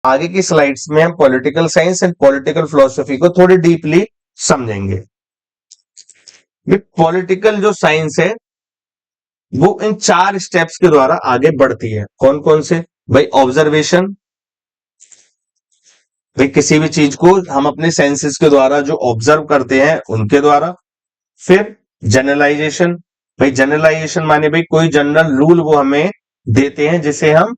आगे की स्लाइड्स में हम political science and political philosophy को थोड़ी डीपली समझेंगे। पॉलिटिकल जो साइंस है वो इन 4 स्टेप्स के द्वारा आगे बढ़ती है। कौन कौन से? भाई ऑब्जर्वेशन, भाई किसी भी चीज को हम अपने सेंसेस के द्वारा जो ऑब्जर्व करते हैं उनके द्वारा। फिर जनरलाइजेशन, भाई जनरलाइजेशन माने भाई कोई जनरल रूल वो हमें देते हैं जिसे हम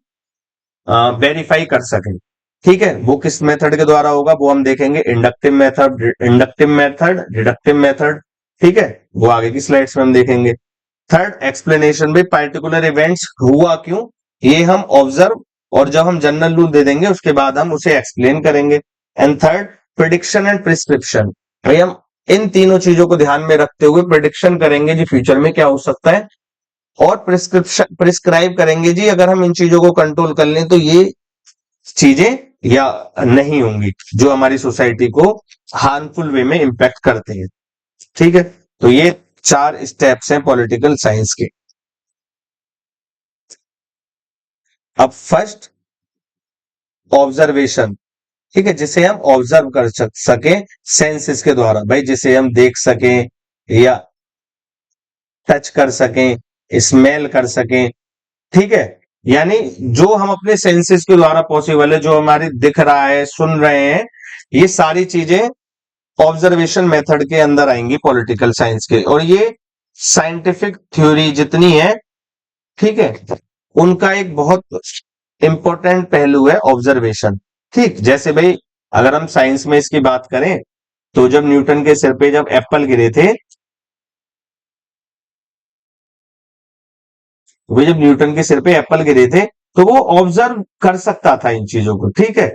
वेरीफाई कर सकें। ठीक है, वो किस मेथड के द्वारा होगा वो हम देखेंगे, इंडक्टिव मेथड, डिडक्टिव मेथड। ठीक है, वो आगे की स्लाइड्स में हम देखेंगे। थर्ड एक्सप्लेनेशन, भाई पार्टिकुलर इवेंट्स हुआ क्यों ये हम ऑब्जर्व, और जब हम जनरल रूल दे देंगे उसके बाद हम उसे एक्सप्लेन करेंगे। And third prediction and prescription, भाई हम इन तीनों चीजों को ध्यान में रखते हुए प्रिडिक्शन करेंगे जी फ्यूचर में क्या हो सकता है, और प्रिस्क्रिप्शन प्रिस्क्राइब करेंगे जी अगर हम इन चीजों को कंट्रोल कर लें तो ये चीजें या नहीं होंगी जो हमारी सोसाइटी को हार्मफुल वे में इंपैक्ट करते हैं। ठीक है, तो ये 4 स्टेप्स हैं पॉलिटिकल साइंस के। अब फर्स्ट ऑब्जर्वेशन, ठीक है, जिसे हम ऑब्जर्व कर सके सेंसेस के द्वारा, भाई जिसे हम देख सकें या टच कर सकें, स्मेल कर सकें। ठीक है, यानी जो हम अपने सेंसेस के द्वारा पॉसिबल है, जो हमारे दिख रहा है, सुन रहे हैं, ये सारी चीजें ऑब्जर्वेशन मेथड के अंदर आएंगी पॉलिटिकल साइंस के। और ये साइंटिफिक थ्योरी जितनी है, ठीक है, उनका एक बहुत इंपॉर्टेंट पहलू है ऑब्जर्वेशन। ठीक, जैसे भाई अगर हम साइंस में इसकी बात करें तो जब न्यूटन के सिर पे जब एप्पल गिरे थे, वे जब न्यूटन के सिर पे एप्पल गिरे थे तो वो ऑब्जर्व कर सकता था इन चीजों को। ठीक है,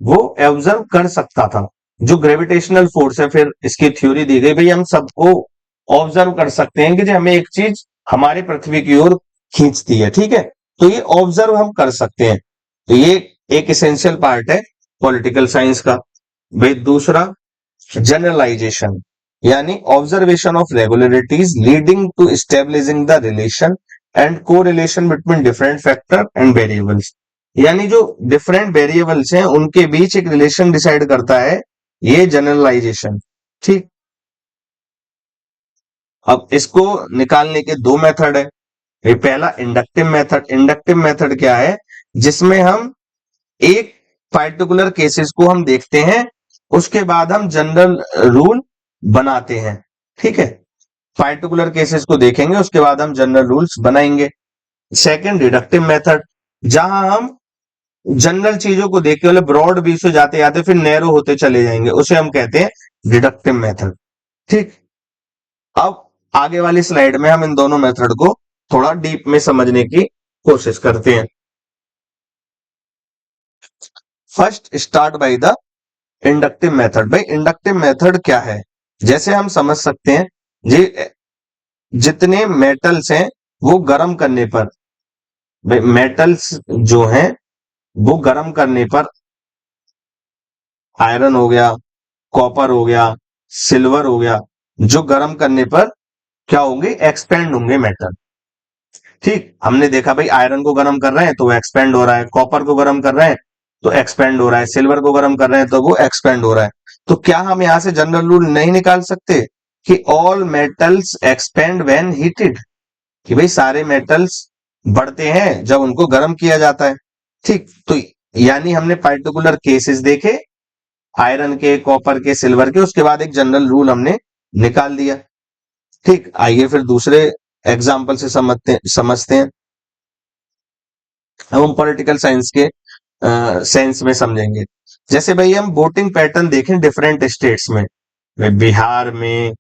वो ऑब्जर्व कर सकता था। जो ग्रेविटेशनल फोर्स है, फिर इसकी थ्योरी दी गई, भाई हम सबको ऑब्जर्व कर सकते हैं कि जो हमें एक चीज हमारे पृथ्वी की ओर खींचती है। ठीक है, तो ये ऑब्जर्व हम कर सकते हैं। तो ये एक इसेंशियल पार्ट है पॉलिटिकल साइंस का। भाई दूसरा जनरलाइजेशन, यानी observation of regularities leading to establishing the relation and correlation between different factor and variables, यानी जो डिफरेंट वेरिएबल्स हैं उनके बीच एक रिलेशन डिसाइड करता है, ये जनरलाइजेशन। ठीक, अब इसको निकालने के 2 मेथड है। ये पहला इंडक्टिव मेथड। इंडक्टिव मेथड क्या है? जिसमें हम एक पर्टिकुलर केसेस को हम देखते हैं, उसके बाद हम जनरल रूल बनाते हैं। ठीक है, पर्टिकुलर केसेस को देखेंगे उसके बाद हम जनरल रूल्स बनाएंगे। सेकंड डिडक्टिव मेथड, जहां हम जनरल चीजों को देख के मतलब ब्रॉड व्यू से जाते जाते फिर नैरो होते चले जाएंगे, उसे हम कहते हैं डिडक्टिव मेथड। ठीक, अब आगे वाली स्लाइड में हम इन दोनों मेथड को थोड़ा डीप में समझने की कोशिश करते हैं। First start by the inductive method. भाई इंडक्टिव मेथड क्या है? जैसे हम समझ सकते हैं जी, जितने मेटल्स हैं वो गर्म करने पर, मेटल्स जो हैं वो गर्म करने पर, आयरन हो गया, कॉपर हो गया, सिल्वर हो गया, जो गर्म करने पर क्या होंगे? एक्सपेंड होंगे मेटल। ठीक, हमने देखा भाई आयरन को गर्म कर रहे हैं तो वो एक्सपेंड हो रहा है, कॉपर को गर्म कर रहे हैं तो एक्सपेंड हो रहा है, सिल्वर को गर्म कर रहे हैं तो वो एक्सपेंड हो रहा है। तो क्या हम यहां से जनरल रूल नहीं निकाल सकते कि all metals expand when heated, कि भाई सारे मेटल्स बढ़ते हैं जब उनको गर्म किया जाता है। ठीक, तो यानी हमने पर्टिकुलर केसेस देखे आयरन के, कॉपर के, सिल्वर के, उसके बाद एक जनरल रूल हमने निकाल दिया। ठीक, आइए फिर दूसरे एग्जाम्पल से समझते हैं। अब हम पॉलिटिकल साइंस के सेंस में समझेंगे। जैसे भाई हम वोटिंग पैटर्न देखें डिफरेंट स्टेट्स में, बिहार में,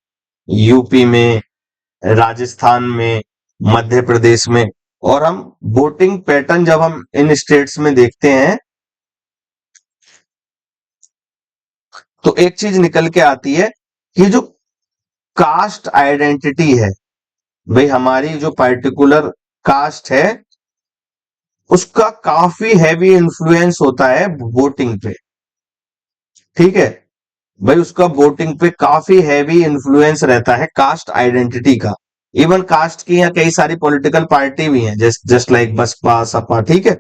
यूपी में, राजस्थान में, मध्य प्रदेश में, और हम वोटिंग पैटर्न जब हम इन स्टेट्स में देखते हैं तो एक चीज निकल के आती है कि जो कास्ट आइडेंटिटी है, भाई हमारी जो पर्टिकुलर कास्ट है उसका काफी हैवी इन्फ्लुएंस होता है वोटिंग पे। ठीक है, भाई उसका वोटिंग पे काफी हैवी इन्फ्लुएंस रहता है कास्ट आइडेंटिटी का। इवन कास्ट की यहाँ कई सारी पॉलिटिकल पार्टी भी हैं, जस्ट लाइक बसपा, सपा। ठीक है,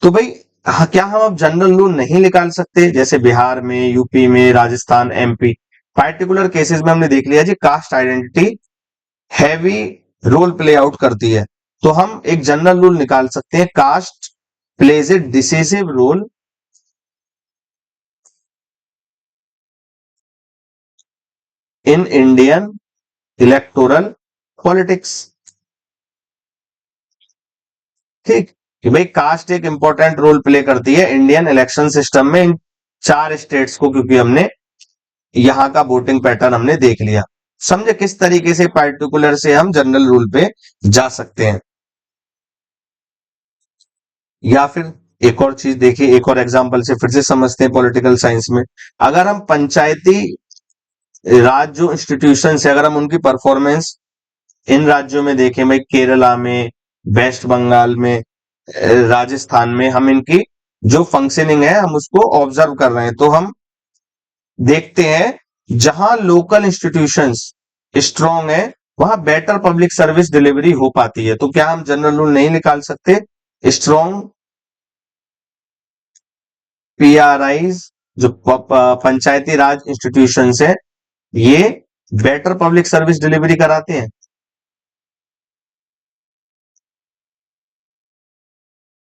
तो भाई हाँ, क्या हम अब जनरल रूल नहीं निकाल सकते? जैसे बिहार में, यूपी में, राजस्थान, एमपी, पार्टिकुलर केसेस में हमने देख लिया जी caste identity heavy role play out करती है। तो हम एक जनरल रूल निकाल सकते हैं, caste plays a decisive role in Indian electoral politics. ठीक, कि भाई कास्ट एक इंपॉर्टेंट रोल प्ले करती है इंडियन इलेक्शन सिस्टम में, इन चार स्टेट्स को, क्योंकि हमने यहाँ का वोटिंग पैटर्न हमने देख लिया। समझे किस तरीके से पार्टिकुलर से हम जनरल रूल पे जा सकते हैं। या फिर एक और चीज देखिए, एक और एग्जांपल से फिर से समझते हैं पॉलिटिकल साइंस में। अगर हम पंचायती राज जो इंस्टीट्यूशन है, अगर हम उनकी परफॉर्मेंस इन राज्यों में देखें, भाई केरला में, वेस्ट बंगाल में, राजस्थान में, हम इनकी जो फंक्शनिंग है हम उसको ऑब्जर्व कर रहे हैं, तो हम देखते हैं जहां लोकल इंस्टीट्यूशंस स्ट्रांग है वहां बेटर पब्लिक सर्विस डिलीवरी हो पाती है। तो क्या हम जनरल रूल नहीं निकाल सकते? स्ट्रांग पीआरआईज जो पंचायती राज इंस्टीट्यूशंस है, ये बेटर पब्लिक सर्विस डिलीवरी कराते हैं।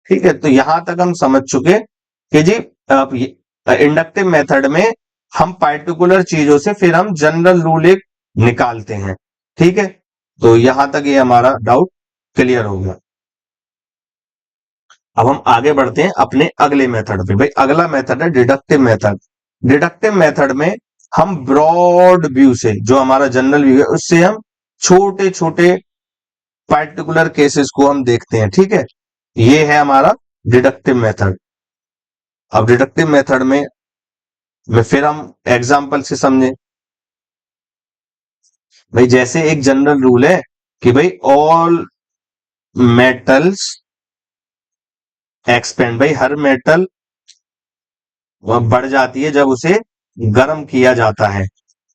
ठीक है, तो यहां तक हम समझ चुके कि जी इंडक्टिव मेथड में हम पार्टिकुलर चीजों से फिर हम जनरल रूल एक निकालते हैं। ठीक है, तो यहां तक ये हमारा डाउट क्लियर हो गया। अब हम आगे बढ़ते हैं अपने अगले मेथड पे। भाई अगला मेथड है डिडक्टिव मेथड। डिडक्टिव मेथड में हम ब्रॉड व्यू से, जो हमारा जनरल व्यू है, उससे हम छोटे छोटे पार्टिकुलर केसेस को हम देखते हैं। ठीक है, ये है हमारा डिडक्टिव मेथड। अब डिडक्टिव मेथड में फिर हम एग्जाम्पल से समझे। भाई जैसे एक जनरल रूल है कि भाई ऑल मेटल्स एक्सपेंड, भाई हर मेटल बढ़ जाती है जब उसे गर्म किया जाता है।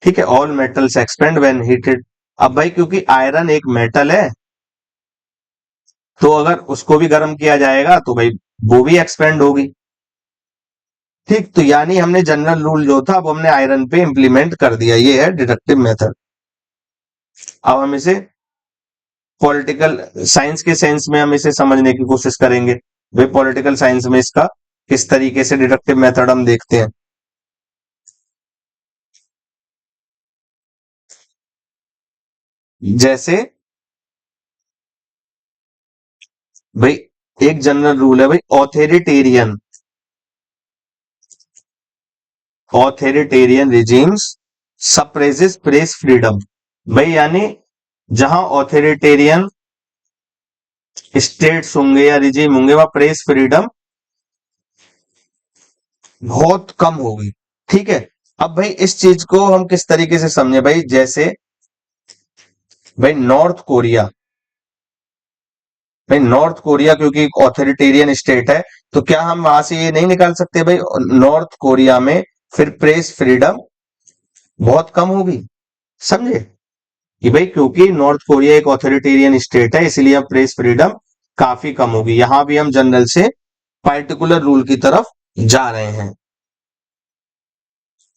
ठीक है, all metals expand when heated. अब भाई क्योंकि आयरन एक मेटल है, तो अगर उसको भी गर्म किया जाएगा तो भाई वो भी एक्सपेंड होगी। ठीक, तो यानी हमने जनरल रूल जो था वो हमने आयरन पे इंप्लीमेंट कर दिया। ये है डिडक्टिव मेथड। अब हम इसे पॉलिटिकल साइंस के सेंस में हम इसे समझने की कोशिश करेंगे। भाई पॉलिटिकल साइंस में इसका किस तरीके से डिडक्टिव मेथड हम देखते हैं। जैसे भाई एक जनरल रूल है, भाई ऑथेरिटेरियन रिजीम्स सप्रेसेस प्रेस फ्रीडम। भाई यानी जहां ऑथोरिटेरियन स्टेट्स होंगे या रिजीम होंगे वहां प्रेस फ्रीडम बहुत कम होगी। ठीक है, अब भाई इस चीज को हम किस तरीके से समझे? भाई जैसे भाई नॉर्थ कोरिया क्योंकि एक ऑथोरिटेरियन स्टेट है, तो क्या हम वहां से ये नहीं निकाल सकते भाई नॉर्थ कोरिया में फिर प्रेस फ्रीडम बहुत कम होगी? समझे कि भाई क्योंकि नॉर्थ कोरिया एक ऑथोरिटेरियन स्टेट है, इसलिए अब प्रेस फ्रीडम काफी कम होगी। यहां भी हम जनरल से पार्टिकुलर रूल की तरफ जा रहे हैं।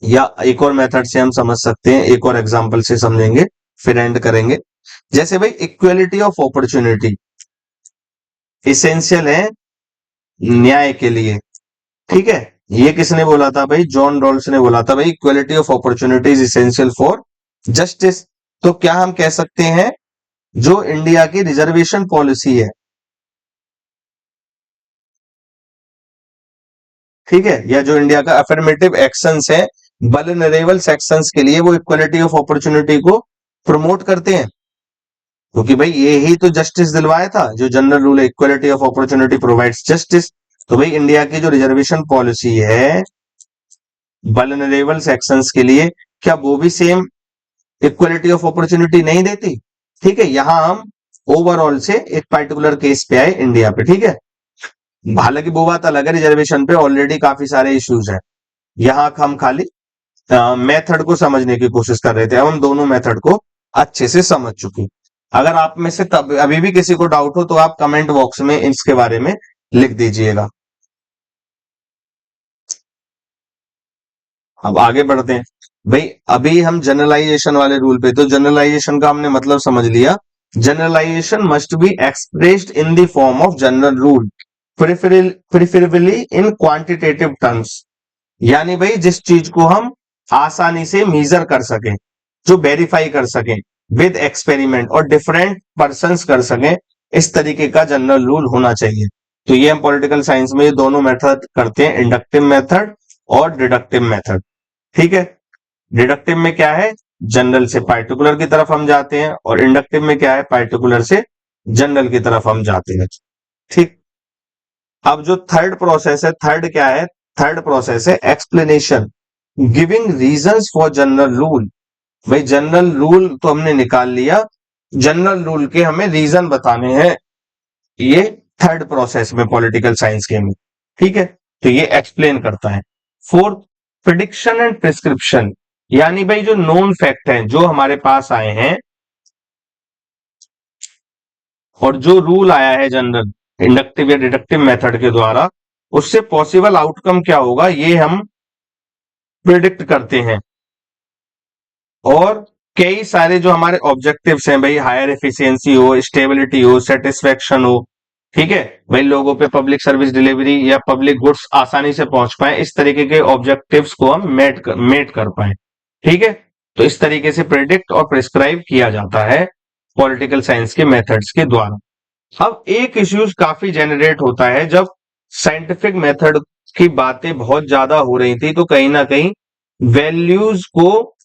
या एक और मेथड से हम समझ सकते हैं, एक और एग्जांपल से समझेंगे फिर एंड करेंगे। जैसे भाई इक्वलिटी ऑफ अपॉर्चुनिटी इसेंशियल है न्याय के लिए। ठीक है, ये किसने बोला था? भाई जॉन रॉल्स ने बोला था, भाई equality of opportunity is essential for justice. तो क्या हम कह सकते हैं जो इंडिया की रिजर्वेशन पॉलिसी है, ठीक है, या जो इंडिया का अफर्मेटिव एक्शंस है वल्नरेबल सेक्शंस के लिए, वो इक्वलिटी ऑफ अपॉर्चुनिटी को प्रमोट करते हैं। क्योंकि भाई ये ही तो जस्टिस दिलवाया था, जो जनरल रूल है equality of opportunity provides justice. तो भाई इंडिया की जो रिजर्वेशन पॉलिसी है वल्नरेबल सेक्शंस के लिए, क्या वो भी सेम इक्वलिटी ऑफ अपॉर्चुनिटी नहीं देती? ठीक है, यहां हम ओवरऑल से एक पर्टिकुलर केस पे आए इंडिया पे। ठीक है, हालांकि वो बात अलग है, रिजर्वेशन पे ऑलरेडी काफी सारे इश्यूज हैं। यहां हम खाली मेथड को समझने की कोशिश कर रहे थे। अब हम दोनों मेथड को अच्छे से समझ चुके। अगर आप में से तब अभी भी किसी को डाउट हो तो आप कमेंट बॉक्स में इसके बारे में लिख दीजिएगा। अब आगे बढ़ते हैं। भाई अभी हम जनरलाइजेशन वाले रूल पे, तो जनरलाइजेशन का हमने मतलब समझ लिया। Generalization must be expressed in the form of general rule, preferably in quantitative terms. यानी भाई जिस चीज को हम आसानी से मेजर कर सकें, जो वेरीफाई कर सकें विद एक्सपेरिमेंट, और डिफरेंट पर्संस कर सकें, इस तरीके का जनरल रूल होना चाहिए। तो ये हम पॉलिटिकल साइंस में ये दोनों मेथड करते हैं, इंडक्टिव मेथड और डिडक्टिव मेथड। ठीक है, डिडक्टिव में क्या है, जनरल से पार्टिकुलर की तरफ हम जाते हैं, और इंडक्टिव में क्या है, पार्टिकुलर से जनरल की तरफ हम जाते हैं। ठीक। अब जो थर्ड प्रोसेस है, थर्ड क्या है, थर्ड प्रोसेस है explanation, giving reasons for general rule. भाई जनरल रूल तो हमने निकाल लिया, जनरल रूल के हमें रीजन बताने हैं, ये थर्ड प्रोसेस में पॉलिटिकल साइंस के में। ठीक है, तो ये एक्सप्लेन करता है। फोर्थ, प्रिडिक्शन एंड प्रिस्क्रिप्शन, यानी भाई जो नोन फैक्ट हैं जो हमारे पास आए हैं, और जो रूल आया है जनरल इंडक्टिव या डिडक्टिव मेथड के द्वारा, उससे पॉसिबल आउटकम क्या होगा ये हम प्रिडिक्ट करते हैं। और कई सारे जो हमारे ऑब्जेक्टिव्स हैं भाई, हायर एफिशिएंसी हो, स्टेबिलिटी हो, सेटिस्फेक्शन हो, ठीक है भाई, लोगों पे पब्लिक सर्विस डिलीवरी या पब्लिक गुड्स आसानी से पहुंच पाए, इस तरीके के ऑब्जेक्टिव्स को हम मेट कर पाए। ठीक है, तो इस तरीके से प्रिडिक्ट और प्रिस्क्राइब किया जाता है पॉलिटिकल साइंस के मेथड्स के द्वारा। अब एक इश्यूज काफी जेनरेट होता है, जब साइंटिफिक मेथड की बातें बहुत ज्यादा हो रही थी, तो कहीं ना कहीं वैल्यूज को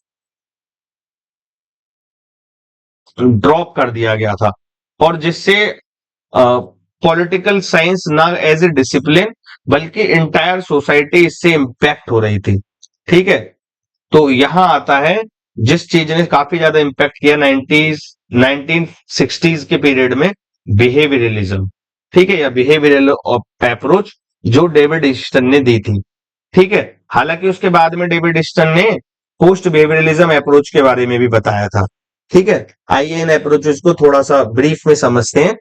ड्रॉप कर दिया गया था, और जिससे पॉलिटिकल साइंस ना एज ए डिसिप्लिन बल्कि इंटायर सोसाइटी इससे इंपैक्ट हो रही थी। ठीक है, तो यहां आता है जिस चीज ने काफी ज्यादा इंपैक्ट किया 1960s के पीरियड में, बिहेवियरलिज्म। ठीक है, या बिहेवियरल अप्रोच जो डेविड ईस्टन ने दी थी। ठीक है, हालांकि उसके बाद में डेविड ईस्टन ने पोस्ट बिहेवियरलिज्म अप्रोच के बारे में भी बताया था। ठीक है, आइए इन अप्रोचेस को थोड़ा सा ब्रीफ में समझते हैं।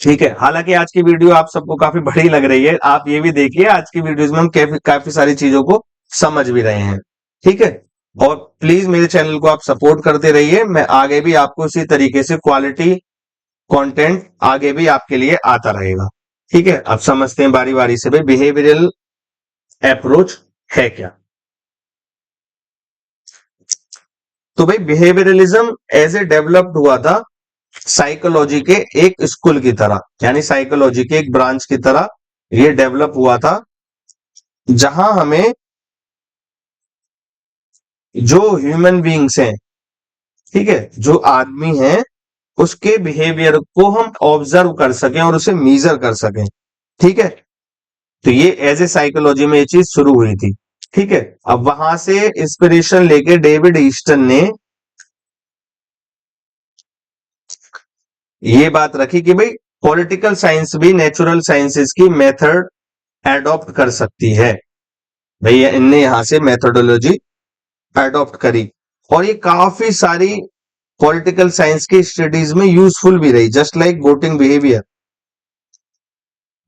ठीक है, हालांकि आज की वीडियो आप सबको काफी बड़ी लग रही है, आप ये भी देखिए आज की वीडियोस में हम काफी सारी चीजों को समझ भी रहे हैं। ठीक है, और प्लीज मेरे चैनल को आप सपोर्ट करते रहिए, मैं आगे भी आपको इसी तरीके से क्वालिटी कंटेंट आगे भी आपके लिए आता रहेगा। ठीक है, अब समझते हैं बारी बारी से भाई बिहेवियरल अप्रोच है क्या। तो भाई बिहेवियरलिज्म एज ए डेवलप्ड हुआ था साइकोलॉजी के एक स्कूल की तरह, यानी साइकोलॉजी के एक ब्रांच की तरह ये डेवलप हुआ था, जहां हमें जो ह्यूमन बीइंग्स हैं, ठीक है, जो आदमी हैं, उसके बिहेवियर को हम ऑब्जर्व कर सकें और उसे मीजर कर सकें। ठीक है, तो ये एज ए साइकोलॉजी में ये चीज शुरू हुई थी। ठीक है, अब वहां से इंस्पिरेशन लेके डेविड ईस्टन ने ये बात रखी कि भाई पॉलिटिकल साइंस भी नेचुरल साइंसेस की मेथड एडॉप्ट कर सकती है। भैया इनने यहां से मेथोडोलॉजी एडॉप्ट करी, और ये काफी सारी पॉलिटिकल साइंस की स्टडीज में यूजफुल भी रही, जस्ट लाइक वोटिंग बिहेवियर।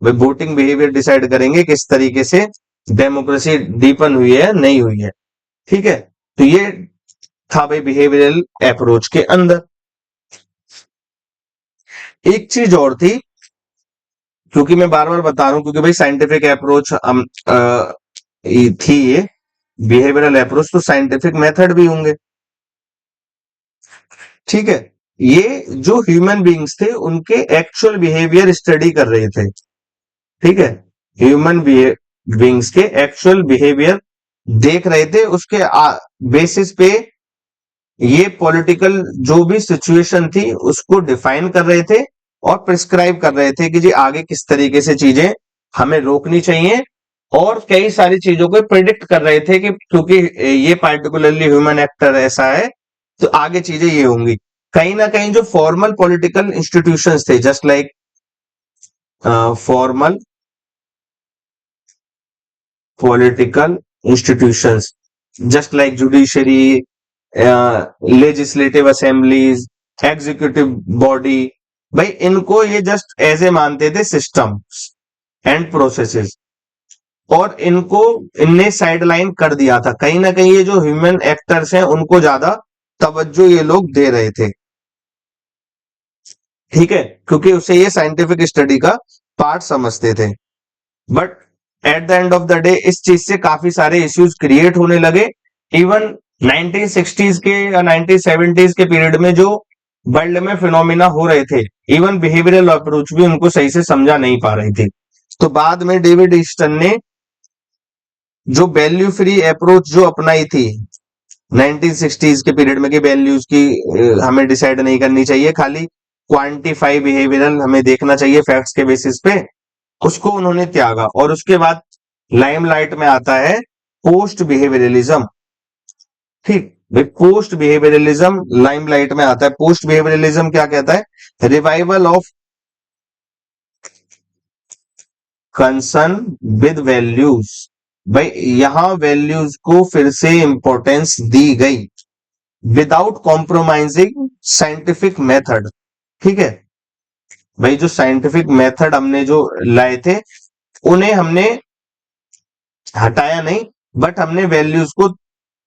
भाई वोटिंग बिहेवियर डिसाइड करेंगे किस तरीके से डेमोक्रेसी डीपन हुई है नहीं हुई है। ठीक है, तो ये था भाई बिहेवियरल अप्रोच के अंदर। एक चीज और थी, क्योंकि मैं बार बार बता रहा हूं, क्योंकि भाई साइंटिफिक अप्रोच थी ये बिहेवियरल अप्रोच, तो साइंटिफिक मेथड भी होंगे। ठीक है, ये जो ह्यूमन बीइंग्स थे उनके एक्चुअल बिहेवियर स्टडी कर रहे थे। ठीक है, ह्यूमन बीइंग्स के एक्चुअल बिहेवियर देख रहे थे, उसके बेसिस पे ये पॉलिटिकल जो भी सिचुएशन थी उसको डिफाइन कर रहे थे, और प्रिस्क्राइब कर रहे थे कि जी आगे किस तरीके से चीजें हमें रोकनी चाहिए, और कई सारी चीजों को प्रिडिक्ट कर रहे थे कि क्योंकि ये पार्टिकुलरली ह्यूमन एक्टर ऐसा है, तो आगे चीजें ये होंगी। कहीं ना कहीं जो फॉर्मल पॉलिटिकल इंस्टीट्यूशंस थे, just like formal political institutions, just like judiciary, legislative assemblies, executive body, भाई इनको ये जस्ट एज ए मानते थे सिस्टम एंड प्रोसेसेस। और इनको इनने साइडलाइन कर दिया था। कहीं ना कहीं ये जो ह्यूमन एक्टर्स हैं उनको ज्यादा तवज्जो ये लोग दे रहे थे, ठीक है, क्योंकि उसे ये साइंटिफिक स्टडी का पार्ट समझते थे। But at the end of the day इस चीज से काफी सारे इश्यूज क्रिएट होने लगे। इवन 1960s के या 1970s के पीरियड में जो वर्ल्ड में फिनोमिना हो रहे थे, इवन बिहेवियरल अप्रोच भी उनको सही से समझा नहीं पा रही थी। तो बाद में डेविड ईस्टन ने जो वैल्यू फ्री अप्रोच जो अपनाई थी 1960s के पीरियड में, कि वैल्यूज की हमें डिसाइड नहीं करनी चाहिए, खाली क्वांटिफाई बिहेवियरल हमें देखना चाहिए फैक्ट्स के बेसिस पे, उसको उन्होंने त्यागा। और उसके बाद लाइमलाइट में आता है पोस्ट बिहेवियरलिज्म। ठीक भाई, पोस्ट बिहेवियरलिज्म लाइमलाइट में आता है। पोस्ट बिहेवियरलिज्म क्या कहता है? Revival of concern with values. भाई यहां वैल्यूज को फिर से इंपॉर्टेंस दी गई विदाउट कॉम्प्रोमाइजिंग साइंटिफिक मेथड। ठीक है भाई, जो साइंटिफिक मेथड हमने जो लाए थे उन्हें हमने हटाया नहीं, बट हमने वैल्यूज को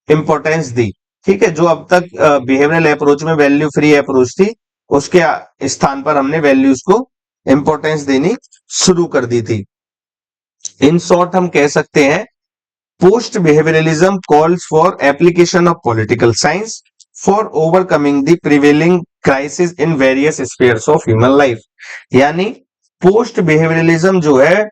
इंपॉर्टेंस दी। ठीक है, जो अब तक बिहेवियरल अप्रोच में वैल्यू फ्री अप्रोच थी, उसके स्थान पर हमने वैल्यूज को इंपॉर्टेंस देनी शुरू कर दी थी। इन शॉर्ट हम कह सकते हैं post behaviourism calls for application of political science for overcoming the prevailing crisis in various spheres of human life. यानी पोस्ट बिहेवियरलिज्म जो है,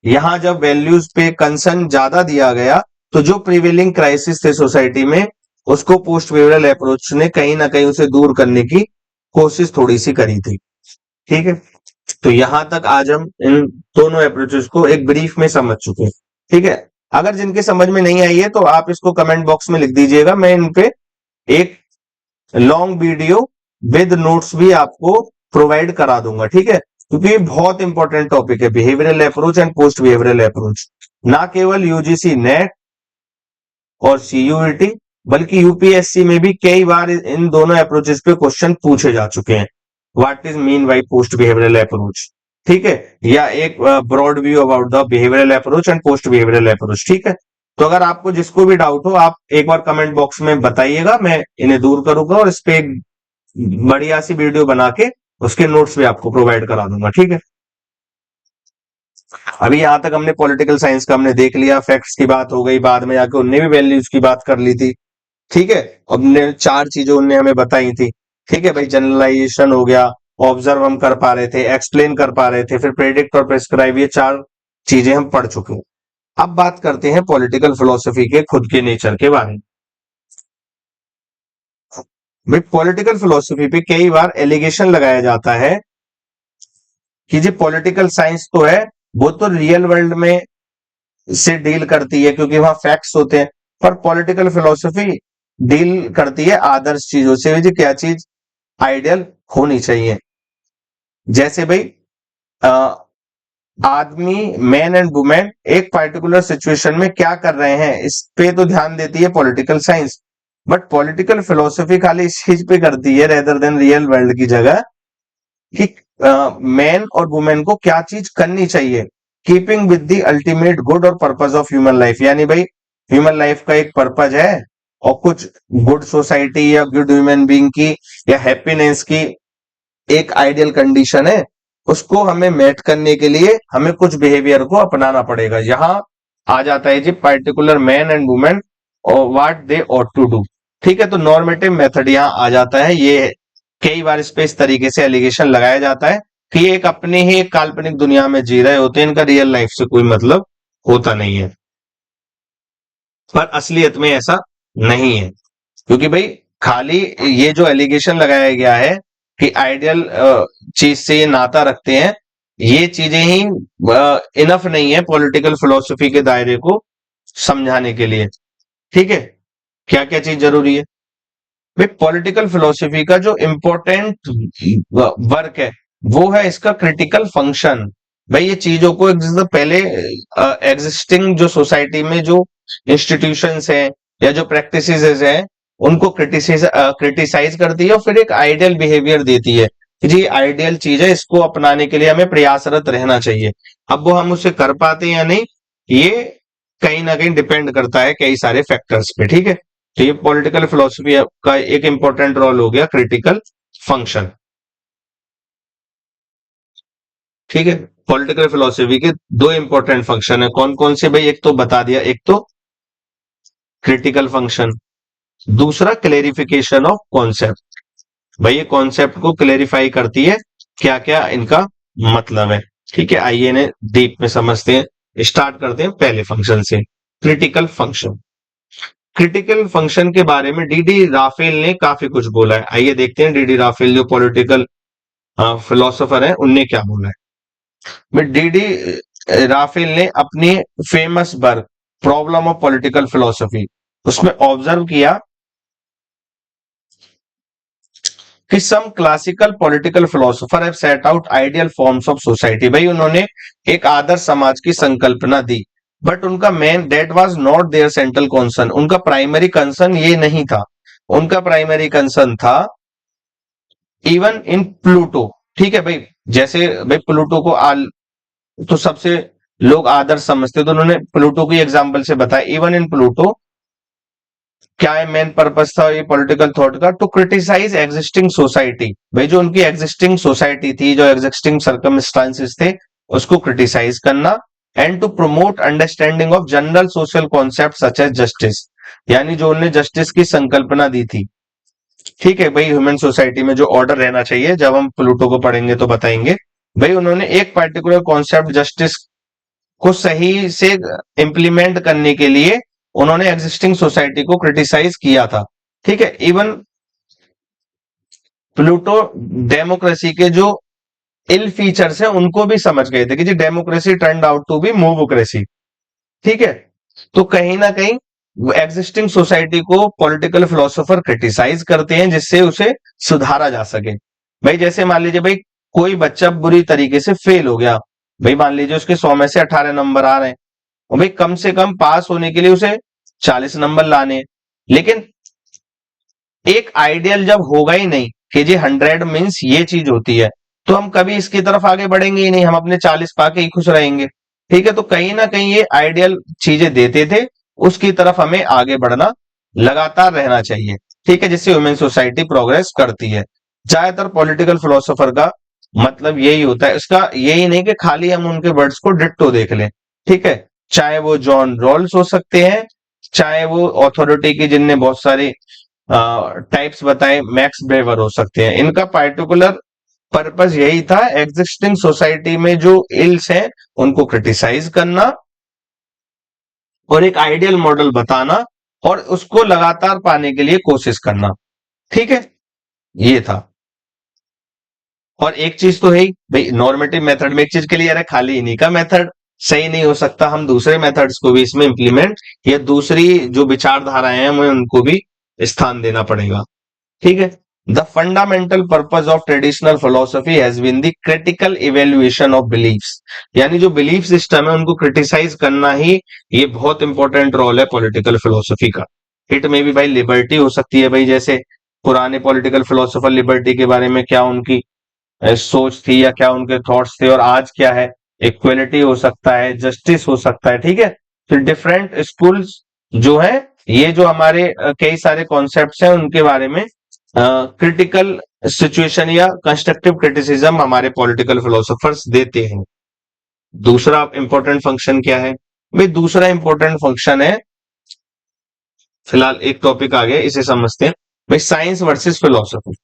यहां जब वैल्यूज पे कंसर्न ज्यादा दिया गया, तो जो प्रिवेलिंग क्राइसिस थे सोसाइटी में, उसको पोस्ट बिहेवियरल अप्रोच ने कहीं ना कहीं उसे दूर करने की कोशिश थोड़ी सी करी थी। ठीक है, तो यहां तक आज हम इन दोनों अप्रोचेस को एक ब्रीफ में समझ चुके हैं। ठीक है, अगर जिनके समझ में नहीं आई है तो आप इसको कमेंट बॉक्स में लिख दीजिएगा, मैं इन पे एक लॉन्ग वीडियो विद नोट्स भी आपको प्रोवाइड करा दूंगा। ठीक है, क्योंकि ये बहुत इंपॉर्टेंट टॉपिक है, behavioural approach and post behavioral approach. ना केवल यूजीसी नेट और सीयूईटी, बल्कि यूपीएससी में भी कई बार इन दोनों अप्रोचेस पे क्वेश्चन पूछे जा चुके हैं। What is mean by post behavioral approach, ठीक है, या एक broad view about the behavioral approach and post behavioral approach. ठीक है, तो अगर आपको जिसको भी डाउट हो आप एक बार कमेंट बॉक्स में बताइएगा, मैं इन्हें दूर करूंगा और इस पे एक बढ़िया सी वीडियो बना के उसके नोट्स भी आपको प्रोवाइड करा दूंगा। ठीक है, अभी यहां तक हमने पॉलिटिकल साइंस का हमने देख लिया, फैक्ट्स की बात हो गई, बाद में जाके उनने भी वैल्यूज की बात कर ली थी। ठीक है, हमने 4 चीजें उनने हमें बताई थी। ठीक है भाई, जनरलाइजेशन हो गया, ऑब्जर्व हम कर पा रहे थे, एक्सप्लेन कर पा रहे थे, फिर प्रेडिक्ट और प्रेस्क्राइब, ये 4 चीजें हम पढ़ चुके हैं। अब बात करते हैं पॉलिटिकल फिलोसफी के खुद के नेचर के बारे में। भाई पॉलिटिकल फिलोसफी पे कई बार एलिगेशन लगाया जाता है कि जो पॉलिटिकल साइंस तो है वो तो रियल वर्ल्ड में से डील करती है क्योंकि वहां फैक्ट्स होते हैं, पर पॉलिटिकल फिलोसफी डील करती है आदर्श चीजों से, जी क्या चीज आइडियल होनी चाहिए। जैसे भाई आदमी, मैन एंड वुमेन एक पर्टिकुलर सिचुएशन में क्या कर रहे हैं, इस पे तो ध्यान देती है political science, but political philosophy खाली इस चीज पे करती है रेदर देन रियल वर्ल्ड की जगह कि मैन और वुमेन को क्या चीज करनी चाहिए, keeping with the ultimate good और पर्पस ऑफ ह्यूमन लाइफ। यानी भाई ह्यूमन लाइफ का एक पर्पज है और कुछ गुड सोसाइटी या गुड ह्यूमन बीइंग की या हैप्पीनेस की एक आइडियल कंडीशन है, उसको हमें मेट करने के लिए हमें कुछ बिहेवियर को अपनाना पड़ेगा। यहां आ जाता है जी पर्टिकुलर मैन एंड वुमेन और what they ought to do. ठीक है, तो नॉर्मेटिव मेथड यहां आ जाता है। ये कई बार इस पे इस तरीके से एलिगेशन लगाया जाता है कि ये एक अपनी ही एक काल्पनिक दुनिया में जी रहे होते हैं, इनका रियल लाइफ से कोई मतलब होता नहीं है, पर असलियत में ऐसा नहीं है। क्योंकि भाई खाली ये जो एलिगेशन लगाया गया है कि आइडियल चीज से ये नाता रखते हैं, ये चीजें ही इनफ नहीं है पॉलिटिकल फिलोसफी के दायरे को समझाने के लिए। ठीक है, क्या क्या चीज जरूरी है भाई? पॉलिटिकल फिलोसफी का जो इंपॉर्टेंट वर्क है वो है इसका क्रिटिकल फंक्शन। भाई ये चीजों को पहले एग्जिस्टिंग जो सोसाइटी में जो इंस्टीट्यूशंस हैं या जो प्रैक्टिसेस हैं उनको क्रिटिसाइज करती है और फिर एक आइडियल बिहेवियर देती है कि जी आइडियल चीज है, इसको अपनाने के लिए हमें प्रयासरत रहना चाहिए। अब वो हम उसे कर पाते हैं या नहीं, ये कहीं ना कहीं डिपेंड करता है कई सारे फैक्टर्स पे। ठीक है, तो ये पॉलिटिकल फिलोसफी का एक इंपॉर्टेंट रोल हो गया क्रिटिकल फंक्शन। ठीक है, पॉलिटिकल फिलोसफी के दो इंपॉर्टेंट फंक्शन है, कौन कौन से भाई? एक तो बता दिया, एक तो क्रिटिकल फंक्शन, दूसरा क्लेरिफिकेशन ऑफ कॉन्सेप्ट। भाई ये कॉन्सेप्ट को क्लेरिफाई करती है, क्या क्या इनका मतलब है। ठीक है, आइए इन्हें डीप में समझते हैं। स्टार्ट करते हैं पहले फंक्शन से, क्रिटिकल फंक्शन। क्रिटिकल फंक्शन के बारे में डीडी राफेल ने काफी कुछ बोला है। आइए देखते हैं डीडी राफेल जो पॉलिटिकल फिलोसोफर है उनने क्या बोला है। डीडी राफेल ने अपनी famous work problem of political philosophy, उसमें ऑब्जर्व किया कि some classical political philosopher have set out ideal forms of society. भाई उन्होंने एक आदर्श समाज की संकल्पना दी, बट उनका main that was not their central concern. उनका प्राइमरी कंसर्न ये नहीं था, उनका प्राइमरी कंसर्न था इवन इन प्लूटो। ठीक है भाई, जैसे भाई प्लूटो को तो सबसे लोग आदर्श समझते, तो उन्होंने प्लूटो की एग्जांपल से बताया इवन इन प्लूटो क्या है मेन पर्पस था ये पॉलिटिकल थॉट का, टू क्रिटिसाइज एग्जिस्टिंग सोसाइटी। भाई जो उनकी एग्जिस्टिंग सोसाइटी थी, जो एग्जिस्टिंग सर्कमस्टांसेस थे, उसको क्रिटिसाइज करना, and to promote understanding of general social concept such as justice. यानी जो उन्होंने जस्टिस की संकल्पना दी थी। ठीक है भाई, ह्यूमन सोसाइटी में जो ऑर्डर रहना चाहिए, जब हम प्लूटो को पढ़ेंगे तो बताएंगे। भाई उन्होंने एक पर्टिकुलर कॉन्सेप्ट जस्टिस को सही से इंप्लीमेंट करने के लिए उन्होंने एग्जिस्टिंग सोसाइटी को क्रिटिसाइज किया था। ठीक है, इवन प्लूटो डेमोक्रेसी के जो इल फीचर्स हैं उनको भी समझ गए थे कि जी democracy turn out to be mobocracy. ठीक है, तो कहीं ना कहीं एग्जिस्टिंग सोसाइटी को पॉलिटिकल फिलोसोफर क्रिटिसाइज करते हैं जिससे उसे सुधारा जा सके। भाई जैसे मान लीजिए भाई कोई बच्चा बुरी तरीके से फेल हो गया, भाई मान लीजिए उसके 100 में से 18 नंबर आ रहे हैं, और भाई कम से कम पास होने के लिए उसे 40 नंबर लाने हैं। लेकिन एक आइडियल जब होगा ही नहीं कि जी 100 मीन्स ये चीज होती है, तो हम कभी इसकी तरफ आगे बढ़ेंगे ही नहीं, हम अपने 40 पाके ही खुश रहेंगे। ठीक है, तो कहीं ना कहीं ये आइडियल चीजें देते थे, उसकी तरफ हमें आगे बढ़ना लगातार रहना चाहिए। ठीक है, जिससे ह्यूमन सोसाइटी प्रोग्रेस करती है। ज्यादातर पॉलिटिकल फिलोसोफर का मतलब यही होता है, इसका यही नहीं कि खाली हम उनके वर्ड्स को डिट्टो देख लें। ठीक है, चाहे वो जॉन रॉल्स हो सकते हैं, चाहे वो ऑथोरिटी की जिनने बहुत सारी टाइप्स बताए मैक्स वेबर हो सकते हैं। इनका पार्टिकुलर पर्पस यही था, एग्जिस्टिंग सोसाइटी में जो इल्स हैं उनको क्रिटिसाइज करना और एक आइडियल मॉडल बताना और उसको लगातार पाने के लिए कोशिश करना। ठीक है, ये था। और एक चीज तो है ही भाई, नॉर्मेटिव मेथड में एक चीज क्लियर है, खाली इन्हीं का मेथड सही नहीं हो सकता, हम दूसरे मेथड्स को भी इसमें इंप्लीमेंट या दूसरी जो विचारधाराएं हैं हमें उनको भी स्थान देना पड़ेगा। ठीक है, the fundamental purpose of traditional philosophy has been the critical evaluation of beliefs. यानी जो बिलीफ सिस्टम है उनको क्रिटिसाइज करना ही ये बहुत इंपॉर्टेंट रोल है पॉलिटिकल फिलोसफी का। इट में भी भाई लिबर्टी हो सकती है, भाई जैसे पुराने पॉलिटिकल फिलोसोफर लिबर्टी के बारे में क्या उनकी सोच थी या क्या उनके थॉट्स थे, और आज क्या है, इक्वलिटी हो सकता है, जस्टिस हो सकता है। ठीक है, तो डिफरेंट स्कूल्स जो है, ये जो हमारे कई सारे कॉन्सेप्ट्स हैं उनके बारे में क्रिटिकल सिचुएशन या कंस्ट्रक्टिव क्रिटिसिज्म हमारे पॉलिटिकल फिलोसोफर्स देते हैं। दूसरा इंपॉर्टेंट फंक्शन क्या है? भाई दूसरा इंपॉर्टेंट फंक्शन है, फिलहाल एक टॉपिक आ गया इसे समझते हैं। भाई साइंस वर्सेस फिलोसफी।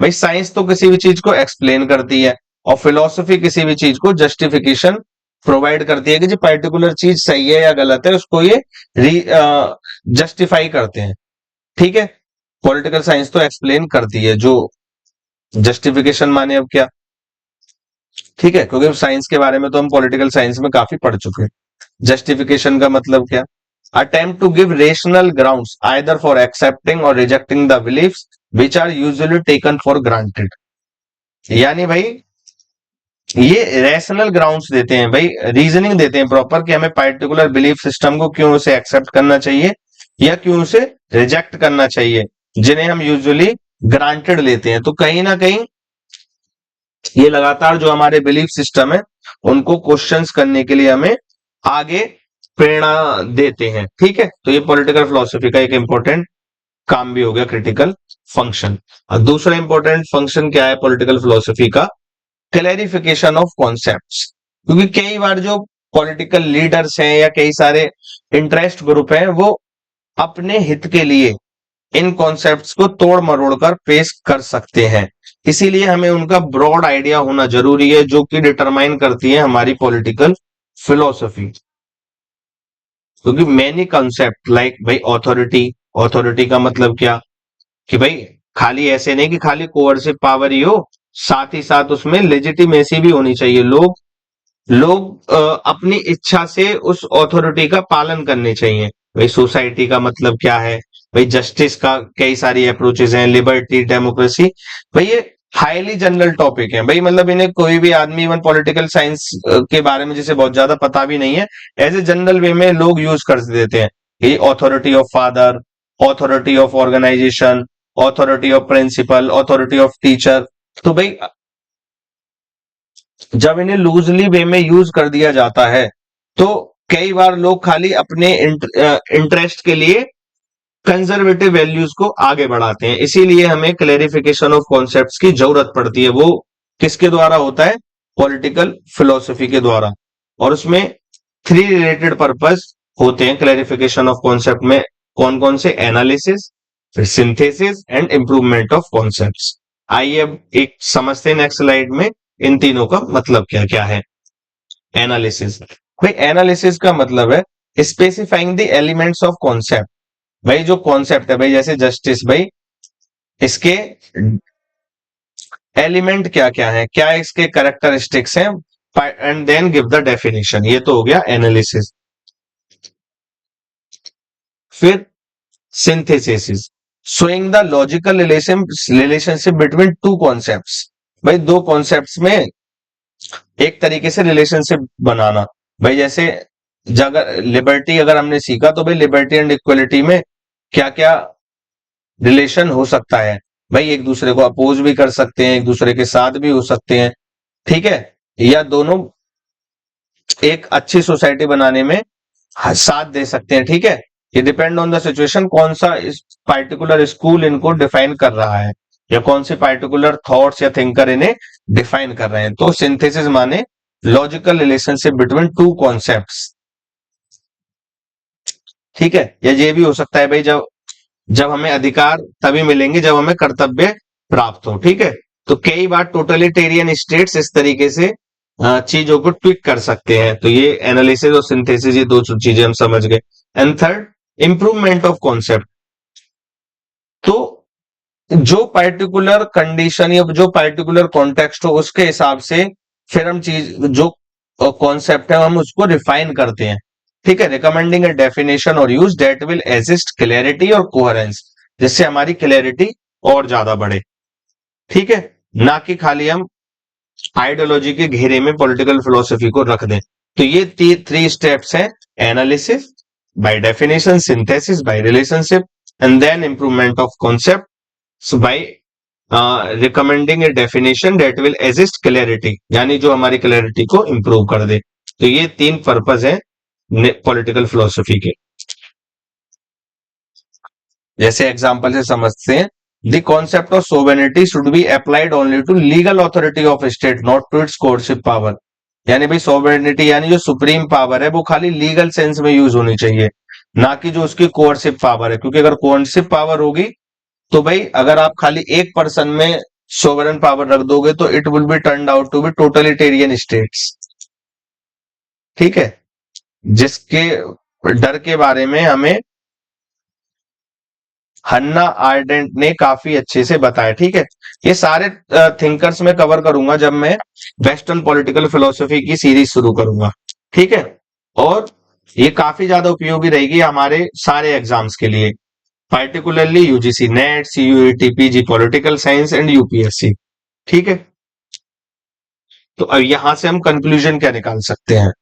भाई साइंस तो किसी भी चीज को एक्सप्लेन करती है और फिलोसफी किसी भी चीज को जस्टिफिकेशन प्रोवाइड करती है कि जो पर्टिकुलर चीज सही है या गलत है उसको ये जस्टिफाई करते हैं। ठीक है, पॉलिटिकल साइंस तो एक्सप्लेन करती है, जो जस्टिफिकेशन माने अब क्या। ठीक है, क्योंकि साइंस के बारे में तो हम पॉलिटिकल साइंस में काफी पढ़ चुके हैं। जस्टिफिकेशन का मतलब क्या? Attempt to give rational grounds either for accepting और rejecting the beliefs which are usually taken for granted. यानी भाई ये रैशनल ग्राउंड्स देते हैं, भाई रीजनिंग देते हैं प्रॉपर कि हमें पर्टिकुलर बिलीफ सिस्टम को क्यों उसे एक्सेप्ट करना चाहिए या क्यों उसे रिजेक्ट करना चाहिए, जिन्हें हम यूजुअली ग्रांटेड लेते हैं। तो कहीं ना कहीं ये लगातार जो हमारे बिलीफ सिस्टम है उनको क्वेश्चंस करने के लिए हमें आगे प्रेरणा देते हैं। ठीक है, तो ये पॉलिटिकल फिलोसफी का एक इंपॉर्टेंट काम भी हो गया, क्रिटिकल फंक्शन। और दूसरा इंपॉर्टेंट फंक्शन क्या है पॉलिटिकल फिलोसफी का? Clarification of concepts. क्योंकि कई बार जो पॉलिटिकल लीडर्स हैं या कई सारे इंटरेस्ट ग्रुप हैं, वो अपने हित के लिए इन कॉन्सेप्ट्स को तोड़ मरोड़ कर पेश कर सकते हैं। इसीलिए हमें उनका ब्रॉड आइडिया होना जरूरी है, जो कि डिटरमाइन करती है हमारी पॉलिटिकल फिलोसफी। क्योंकि मैनी कंसेप्ट लाइक भाई ऑथोरिटी, ऑथोरिटी का मतलब क्या कि भाई खाली ऐसे नहीं कि खाली कोअर्सिव पावर ही हो, साथ ही साथ उसमें लेजिटिमेसी भी होनी चाहिए। लोग लोग अपनी इच्छा से उस ऑथोरिटी का पालन करने चाहिए। भाई सोसाइटी का मतलब क्या है? भाई जस्टिस का कई सारी अप्रोचेज हैं, लिबर्टी, डेमोक्रेसी। भाई ये हाईली जनरल टॉपिक है भाई, मतलब इन्हें कोई भी आदमी इवन पॉलिटिकल साइंस के बारे में जिसे बहुत ज्यादा पता भी नहीं है, एज ए जनरल वे में लोग यूज कर देते हैं। ये authority of father, authority of organisation, authority of principal, authority of teacher. तो भाई जब इन्हें लूजली वे में यूज कर दिया जाता है, तो कई बार लोग खाली अपने इंटरेस्ट के लिए कंजर्वेटिव वैल्यूज को आगे बढ़ाते हैं। इसीलिए हमें क्लेरिफिकेशन ऑफ कॉन्सेप्ट्स की जरूरत पड़ती है। वो किसके द्वारा होता है? पॉलिटिकल फिलोसफी के द्वारा। और उसमें 3 रिलेटेड पर्पस होते हैं क्लेरिफिकेशन ऑफ कॉन्सेप्ट में। कौन कौन से? एनालिसिस, फिर synthesis and improvement of concepts. आइए अब एक समझते हैं नेक्स्ट स्लाइड में इन तीनों का मतलब क्या क्या है। एनालिसिस, भाई एनालिसिस का मतलब है specifying the elements of concept. भाई जो कॉन्सेप्ट है, भाई जैसे जस्टिस, भाई इसके एलिमेंट क्या क्या है, क्या इसके कैरेक्टरिस्टिक्स हैं, and then give the definition. ये तो हो गया एनालिसिस। फिर synthesis, showing the logical relationship between two concepts. भाई दो कॉन्सेप्ट्स में एक तरीके से रिलेशनशिप बनाना। भाई जैसे अगर लिबर्टी अगर हमने सीखा, तो भाई लिबर्टी एंड इक्वलिटी में क्या क्या रिलेशन हो सकता है? भाई एक दूसरे को अपोज भी कर सकते हैं, एक दूसरे के साथ भी हो सकते हैं। ठीक है, या दोनों एक अच्छी सोसाइटी बनाने में साथ दे सकते हैं। ठीक है, ये डिपेंड ऑन द सिचुएशन, कौन सा इस पार्टिकुलर स्कूल इनको डिफाइन कर रहा है, या कौन से पार्टिकुलर थॉट्स या थिंकर इन्हें डिफाइन कर रहे हैं। तो सिंथेसिस माने logical relationship between two concepts. ठीक है, या ये भी हो सकता है भाई जब जब हमें अधिकार तभी मिलेंगे जब हमें कर्तव्य प्राप्त हो। ठीक है, तो कई बार टोटलिटेरियन स्टेट्स इस तरीके से चीजों को ट्विक कर सकते हैं। तो ये एनालिसिस और सिंथेसिस, ये दो चीजें हम समझ गए। And third, improvement of concept. तो जो पर्टिकुलर कंडीशन या जो पर्टिकुलर कॉन्टेक्स्ट हो, उसके हिसाब से फिर हम चीज जो कॉन्सेप्ट है हम उसको रिफाइन करते हैं। ठीक है, रिकमेंडिंग ए डेफिनेशन और use that will assist clarity और कोहेरेंस, जिससे हमारी क्लैरिटी और ज्यादा बढ़े। ठीक है, ना कि खाली हम आइडियोलॉजी के घेरे में पॉलिटिकल फिलोसफी को रख दें। तो ये 3 स्टेप्स हैं: analysis by definition, synthesis by relationship, and then improvement of concept by recommending a definition that will assist clarity, यानी जो हमारी क्लैरिटी को इंप्रूव कर दे। तो ये 3 पर्पस हैं पॉलिटिकल फिलोसफी के। जैसे एग्जांपल से समझते हैं, the concept of sovereignty should be applied only to legal authority of state, not to its coercive power. यानी भाई सोवेरेनिटी यानी जो सुप्रीम पावर है वो खाली लीगल सेंस में यूज होनी चाहिए, ना कि जो उसकी कोर्सिव पावर है। क्योंकि अगर कोर्सिव पावर होगी, तो भाई अगर आप खाली एक पर्सन में सोवरेन पावर रख दोगे, तो it will be turn out to be totalitarian states. ठीक है, जिसके डर के बारे में हमें हन्ना आर्डेंट ने काफी अच्छे से बताया। ठीक है, ये सारे थिंकर्स में कवर करूंगा जब मैं वेस्टर्न पॉलिटिकल फिलोसफी की सीरीज शुरू करूंगा। ठीक है, और ये काफी ज्यादा उपयोगी रहेगी हमारे सारे एग्जाम्स के लिए, particularly UGC net, CUET, PG political science and UPSC. ठीक है, तो अब यहां से हम कंक्लूजन क्या निकाल सकते हैं?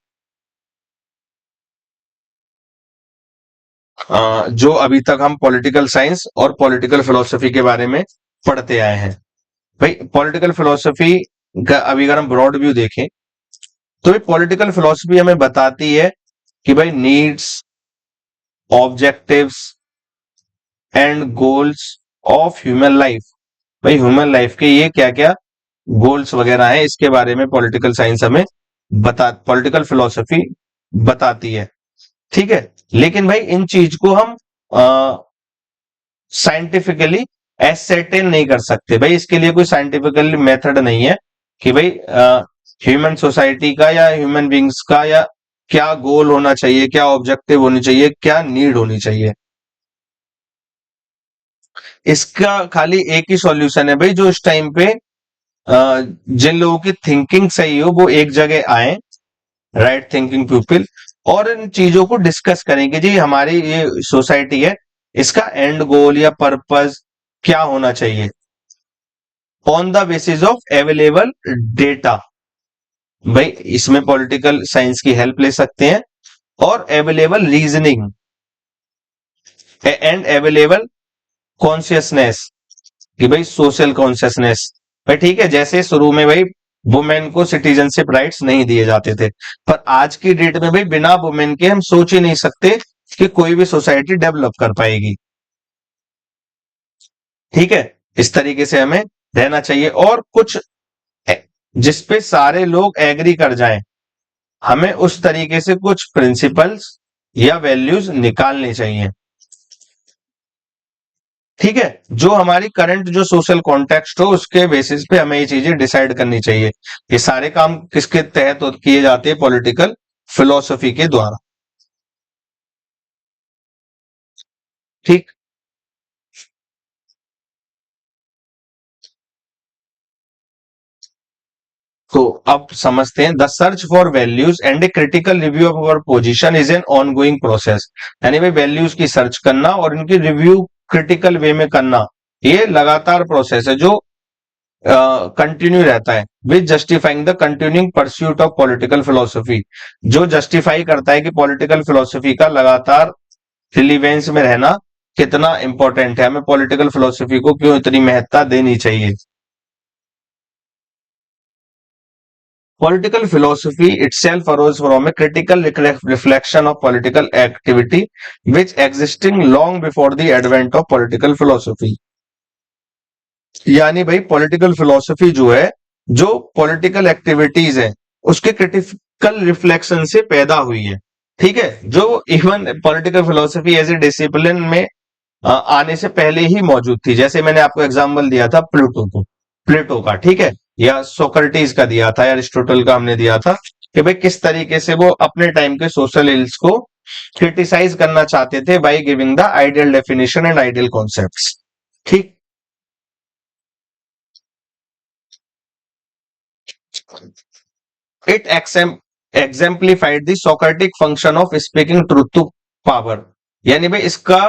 जो अभी तक हम पॉलिटिकल साइंस और पॉलिटिकल फिलोसफी के बारे में पढ़ते आए हैं। भाई पॉलिटिकल फिलोसफी का अभी अगर हम ब्रॉड व्यू देखें, तो ये पॉलिटिकल फिलोसफी हमें बताती है कि भाई needs, objectives and goals of human life. भाई ह्यूमन लाइफ के ये क्या क्या गोल्स वगैरह हैं, इसके बारे में पॉलिटिकल साइंस हमें पॉलिटिकल फिलोसफी बताती है। ठीक है, लेकिन भाई इन चीज को हम साइंटिफिकली एसेटेन नहीं कर सकते। भाई इसके लिए कोई साइंटिफिकली मेथड नहीं है कि भाई ह्यूमन सोसाइटी का या ह्यूमन बींग्स का या क्या गोल होना चाहिए, क्या ऑब्जेक्टिव होनी चाहिए, क्या नीड होनी चाहिए। इसका खाली एक ही सॉल्यूशन है भाई, जो इस टाइम पे जिन लोगों की थिंकिंग सही हो वो एक जगह आए, राइट थिंकिंग पीपल, और इन चीजों को डिस्कस करें कि जी हमारी ये सोसाइटी है, इसका एंड गोल या पर्पस क्या होना चाहिए on the basis of available data. भाई इसमें पॉलिटिकल साइंस की हेल्प ले सकते हैं, और available reasoning and available consciousness, कि भाई सोशल कॉन्शियसनेस। भाई ठीक है, जैसे शुरू में भाई वुमेन को सिटीजनशिप राइट्स नहीं दिए जाते थे, पर आज की डेट में भाई बिना वुमेन के हम सोच ही नहीं सकते कि कोई भी सोसाइटी डेवलप कर पाएगी। ठीक है, इस तरीके से हमें रहना चाहिए, और कुछ जिसपे सारे लोग एग्री कर जाएं, हमें उस तरीके से कुछ प्रिंसिपल्स या वैल्यूज निकालने चाहिए। ठीक है, जो हमारी करंट जो सोशल कॉन्टेक्स्ट हो उसके बेसिस पे हमें ये चीजें डिसाइड करनी चाहिए। ये सारे काम किसके तहत किए जाते हैं? पॉलिटिकल फिलोसफी के द्वारा। ठीक, तो अब समझते हैं, the search for values and a critical review of our position is an on going process. यानी भाई वैल्यूज की सर्च करना और इनकी रिव्यू क्रिटिकल वे में करना, ये लगातार प्रोसेस है जो कंटिन्यू रहता है, which justifying the continuing pursuit of political philosophy, जो जस्टिफाई करता है कि पॉलिटिकल फिलोसफी का लगातार रिलीवेंस में रहना कितना इंपॉर्टेंट है, हमें पॉलिटिकल फिलोसफी को क्यों इतनी महत्ता देनी चाहिए। Political philosophy itself arose from a critical reflection of political activity which existing long before the advent of political philosophy। यानी भाई पॉलिटिकल फिलोसफी जो है, जो पॉलिटिकल एक्टिविटीज है, उसके क्रिटिकल रिफ्लेक्शन से पैदा हुई है। ठीक है, जो even political philosophy as a discipline में आने से पहले ही मौजूद थी। जैसे मैंने आपको एग्जांपल दिया था प्लेटो का, ठीक है, या सोक्रेटिस का दिया था, या अरिस्टोटल का हमने दिया था, कि भाई किस तरीके से वो अपने टाइम के सोशल इल्स को क्रिटिसाइज करना चाहते थे by giving the ideal definition and ideal concepts. ठीक, it exemplified the Socratic function of speaking truth to power। यानी भाई इसका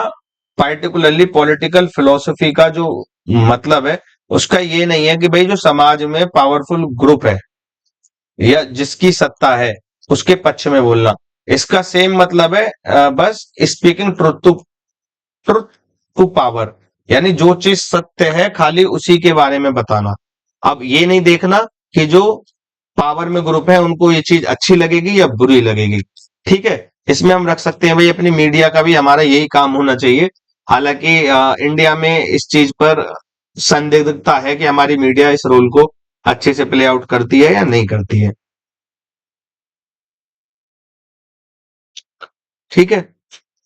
पार्टिकुलरली पॉलिटिकल फिलोसफी का जो मतलब है, उसका ये नहीं है कि भाई जो समाज में पावरफुल ग्रुप है या जिसकी सत्ता है उसके पक्ष में बोलना। इसका सेम मतलब है बस स्पीकिंग ट्रुथ टू पावर, यानी जो चीज सत्य है खाली उसी के बारे में बताना। अब ये नहीं देखना कि जो पावर में ग्रुप है उनको ये चीज अच्छी लगेगी या बुरी लगेगी। ठीक है, इसमें हम रख सकते हैं भाई अपनी मीडिया का भी हमारा यही काम होना चाहिए। हालांकि इंडिया में इस चीज पर संदिग्धता है कि हमारी मीडिया इस रोल को अच्छे से प्ले आउट करती है या नहीं करती है। ठीक है,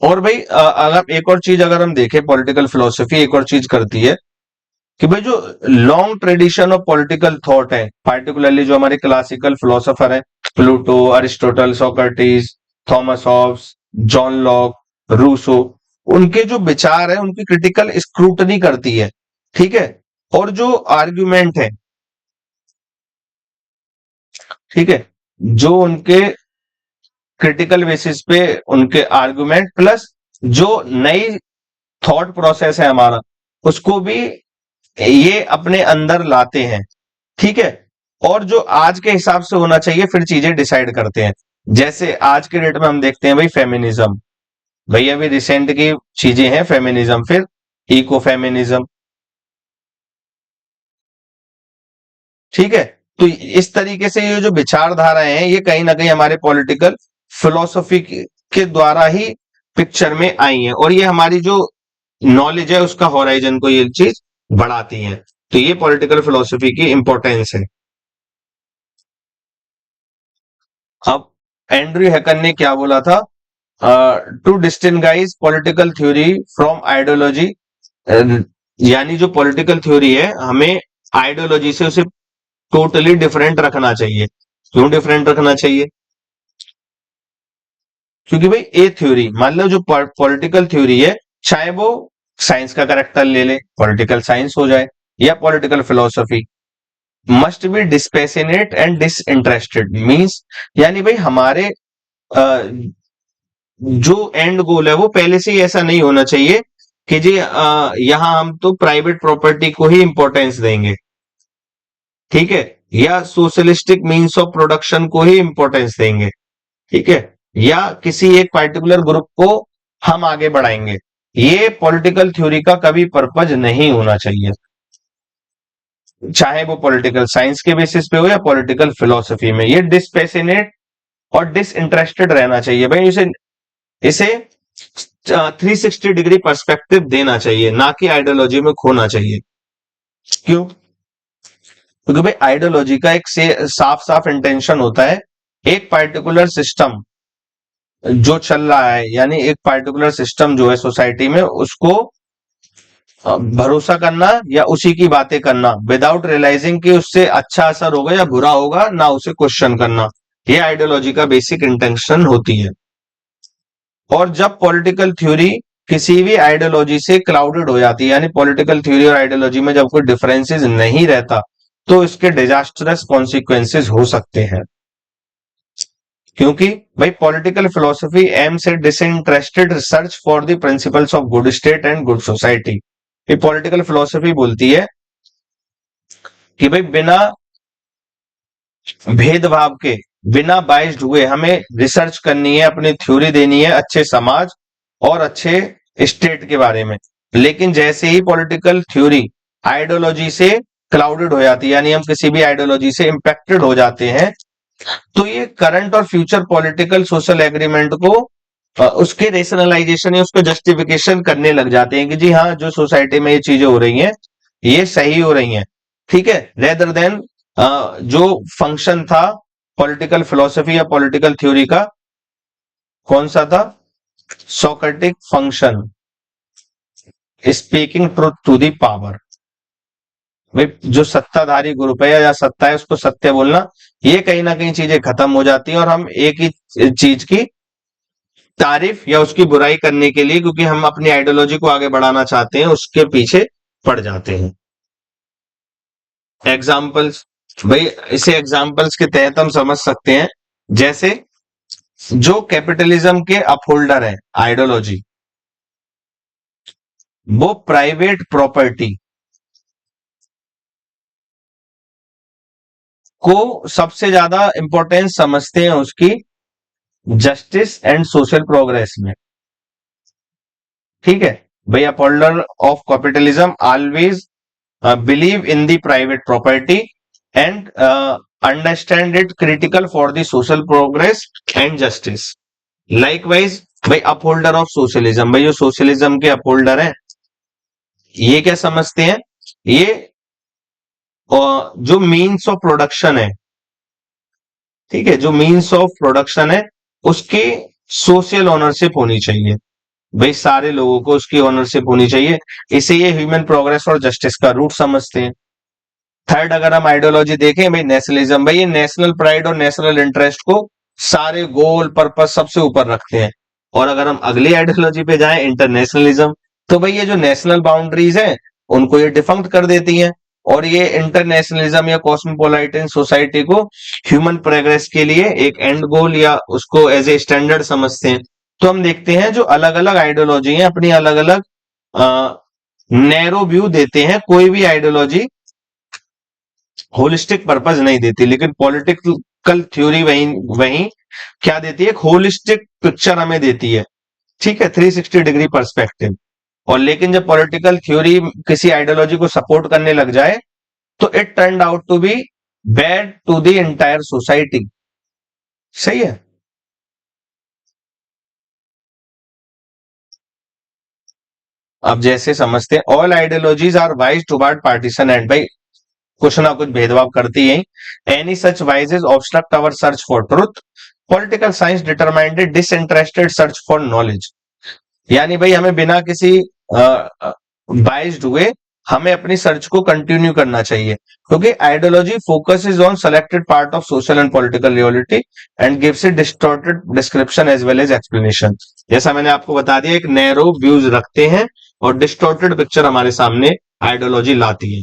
और भाई अगर एक और चीज अगर हम देखें, पॉलिटिकल फिलोसफी एक और चीज करती है कि भाई जो long tradition of political thought है, पार्टिकुलरली जो हमारे क्लासिकल फिलोसोफर है, Pluto, Aristotle, Socrates, Thomas Hobbes, John Locke, Rousseau, उनके जो विचार है उनकी क्रिटिकल स्क्रूटनी करती है। ठीक है, और जो आर्ग्यूमेंट है, ठीक है, जो उनके क्रिटिकल बेसिस पे उनके आर्गुमेंट प्लस जो नई थॉट प्रोसेस है हमारा, उसको भी ये अपने अंदर लाते हैं। ठीक है, और जो आज के हिसाब से होना चाहिए फिर चीजें डिसाइड करते हैं। जैसे आज के डेट में हम देखते हैं भाई फेमिनिज्म, भाई अभी रिसेंट की चीजें हैं फेमिनिज्म, फिर इको फेमिनिज्म। ठीक है, तो इस तरीके से ये जो विचारधाराएं हैं ये कहीं ना कहीं हमारे पॉलिटिकल फिलोसफी के द्वारा ही पिक्चर में आई है, और ये हमारी जो नॉलेज है उसका होराइजन को ये चीज बढ़ाती है। तो ये पॉलिटिकल फिलोसफी की इंपॉर्टेंस है। अब एंड्रयू हैकन ने क्या बोला था, to distinguish political theory from ideology, यानी जो पॉलिटिकल थ्योरी है हमें आइडियोलॉजी से उसे टोटली डिफरेंट रखना चाहिए। क्यों डिफरेंट रखना चाहिए? क्योंकि भाई ए थ्योरी, मान लो जो पॉलिटिकल थ्योरी है, चाहे वो साइंस का करेक्टर ले ले, पॉलिटिकल साइंस हो जाए, या political philosophy, must be dispassionate and disinterested means, यानी भाई हमारे जो एंड गोल है वो पहले से ही ऐसा नहीं होना चाहिए कि जी यहां हम तो प्राइवेट प्रॉपर्टी को ही इंपॉर्टेंस देंगे, ठीक है, या सोशलिस्टिक मींस ऑफ प्रोडक्शन को ही इंपॉर्टेंस देंगे, ठीक है, या किसी एक पर्टिकुलर ग्रुप को हम आगे बढ़ाएंगे। ये पॉलिटिकल थ्योरी का कभी पर्पज नहीं होना चाहिए, चाहे वो पॉलिटिकल साइंस के बेसिस पे हो या पॉलिटिकल फिलोसफी में। ये डिस्पैशनेट और डिसइंटरेस्टेड रहना चाहिए भाई, इसे इसे 360 डिग्री पर्सपेक्टिव देना चाहिए, ना कि आइडियोलॉजी में खोना चाहिए। क्यों? क्योंकि भाई आइडियोलॉजी का एक से साफ साफ इंटेंशन होता है एक पार्टिकुलर सिस्टम जो चल रहा है, यानी एक पार्टिकुलर सिस्टम जो है सोसाइटी में, उसको भरोसा करना या उसी की बातें करना विदाउट रियलाइजिंग कि उससे अच्छा असर होगा या बुरा होगा, ना उसे क्वेश्चन करना। ये आइडियोलॉजी का बेसिक इंटेंशन होती है। और जब पॉलिटिकल थ्योरी किसी भी आइडियोलॉजी से क्लाउडेड हो जाती है, यानी पॉलिटिकल थ्योरी और आइडियोलॉजी में जब कोई डिफरेंसेस नहीं रहता, तो इसके डिजास्टरस कॉन्सिक्वेंसेस हो सकते हैं। क्योंकि भाई political philosophy aims at disinterested research for the principles of good state and good society. ये पॉलिटिकल फिलोसफी बोलती है कि भाई बिना भेदभाव के, बिना बाइस्ड हुए हमें रिसर्च करनी है, अपनी थ्योरी देनी है अच्छे समाज और अच्छे स्टेट के बारे में। लेकिन जैसे ही पॉलिटिकल थ्योरी आइडियोलॉजी से क्लाउडेड हो जाती है, यानी हम किसी भी आइडियोलॉजी से इंपैक्टेड हो जाते हैं, तो ये करंट और फ्यूचर पॉलिटिकल सोशल एग्रीमेंट को उसके रेशनलाइजेशन या उसको जस्टिफिकेशन करने लग जाते हैं कि जी हाँ, जो सोसाइटी में ये चीजें हो रही हैं ये सही हो रही हैं, ठीक है, रेदर देन जो फंक्शन था पॉलिटिकल फिलोसफी या पॉलिटिकल थ्योरी का, कौन सा था? Socratic function, speaking truth to the power. भाई जो सत्ताधारी ग्रुप है या सत्ता है उसको सत्य बोलना, ये कहीं ना कहीं चीजें खत्म हो जाती हैं और हम एक ही चीज की तारीफ या उसकी बुराई करने के लिए, क्योंकि हम अपनी आइडियोलॉजी को आगे बढ़ाना चाहते हैं, उसके पीछे पड़ जाते हैं। एग्जाम्पल्स, भाई इसे एग्जाम्पल्स के तहत हम समझ सकते हैं, जैसे जो कैपिटलिज्म के अपहोल्डर है आइडियोलॉजी, वो प्राइवेट प्रॉपर्टी को सबसे ज्यादा इंपॉर्टेंस समझते हैं उसकी जस्टिस एंड सोशल प्रोग्रेस में, ठीक है। भाई upholder of capitalism always believe in the private property and understand it critical for the social progress and justice. Likewise भाई अपहोल्डर ऑफ सोशलिज्म, भाई जो सोशलिज्म के अपहोल्डर हैं ये क्या समझते हैं, ये जो मीन्स ऑफ प्रोडक्शन है, ठीक है, जो मीन्स ऑफ प्रोडक्शन है उसकी सोशल ओनरशिप होनी चाहिए, भाई सारे लोगों को उसकी ओनरशिप होनी चाहिए। इसे ये ह्यूमन प्रोग्रेस और जस्टिस का रूट समझते हैं। थर्ड, अगर हम आइडियोलॉजी देखें भाई नेशनलिज्म, भाई ये नेशनल प्राइड और नेशनल इंटरेस्ट को सारे गोल पर्पस सबसे ऊपर रखते हैं। और अगर हम अगली आइडियोलॉजी पे जाएं इंटरनेशनलिज्म, तो भाई ये जो नेशनल बाउंड्रीज हैं उनको ये डिफंक्ट कर देती हैं, और ये इंटरनेशनलिज्म या कॉस्मोपोलाइटन सोसाइटी को ह्यूमन प्रोग्रेस के लिए एक एंड गोल या उसको एज ए स्टैंडर्ड समझते हैं। तो हम देखते हैं जो अलग अलग आइडियोलॉजी है अपनी अलग अलग नैरो व्यू देते हैं, कोई भी आइडियोलॉजी होलिस्टिक पर्पस नहीं देती, लेकिन पॉलिटिकल थ्योरी वही वही क्या देती है, एक होलिस्टिक पिक्चर हमें देती है, ठीक है, 360 डिग्री पर्सपेक्टिव। और लेकिन जब पॉलिटिकल थ्योरी किसी आइडियोलॉजी को सपोर्ट करने लग जाए, तो it turn out to be bad to the entire society. सही है। अब जैसे समझते हैं, all ideologies are bias toward partition and, भाई कुछ ना कुछ भेदभाव करती है। Any such biases obstruct our search for truth. Political science determined disinterested search for knowledge. यानी भाई हमें बिना किसी बाइज्ड हुए हमें अपनी सर्च को कंटिन्यू करना चाहिए, क्योंकि ideology focuses on selected part of social and political reality and gives it distorted description as well as explanation. जैसा मैंने आपको बता दिया, एक नैरो व्यूज रखते हैं और डिस्टॉर्टेड पिक्चर हमारे सामने आइडियोलॉजी लाती है।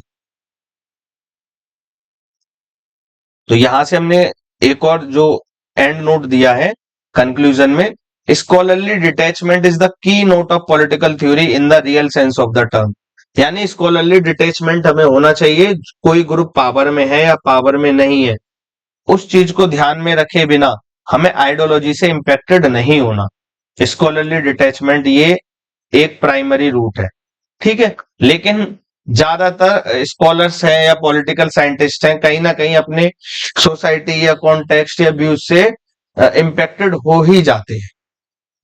तो यहां से हमने एक और जो एंड नोट दिया है कंक्लूजन में, scholarly detachment is the key note of political theory in the real sense of the term. यानी स्कॉलरली डिटैचमेंट हमें होना चाहिए, कोई ग्रुप पावर में है या पावर में नहीं है उस चीज को ध्यान में रखे बिना हमें आइडियोलॉजी से इंपैक्टेड नहीं होना। स्कॉलरली डिटैचमेंट ये एक प्राइमरी रूट है, ठीक है। लेकिन ज्यादातर स्कॉलर्स हैं या पॉलिटिकल साइंटिस्ट हैं, कहीं ना कहीं अपने सोसाइटी या कॉन्टेक्स्ट या व्यूज से इम्पैक्टेड हो ही जाते हैं,